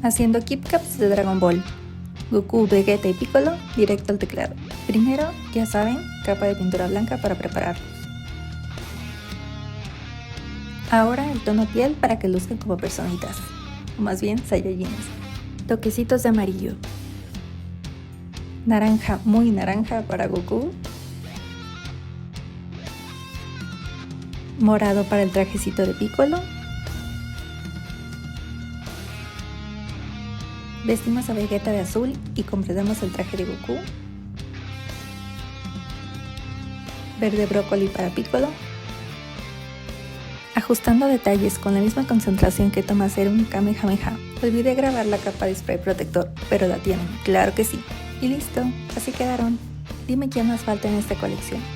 Haciendo KeepCaps de Dragon Ball. Goku, Vegeta y Piccolo directo al teclado. Primero, ya saben, capa de pintura blanca para prepararlos. Ahora el tono piel para que luzcan como personitas, o más bien saiyajines. Toquecitos de amarillo. Naranja, muy naranja para Goku. Morado para el trajecito de Piccolo. Vestimos a Vegeta de azul y completamos el traje de Goku. Verde brócoli para Piccolo. Ajustando detalles con la misma concentración que toma hacer un Kamehameha. Olvidé grabar la capa de spray protector, pero la tienen, claro que sí. Y listo, así quedaron. Dime quién más falta en esta colección.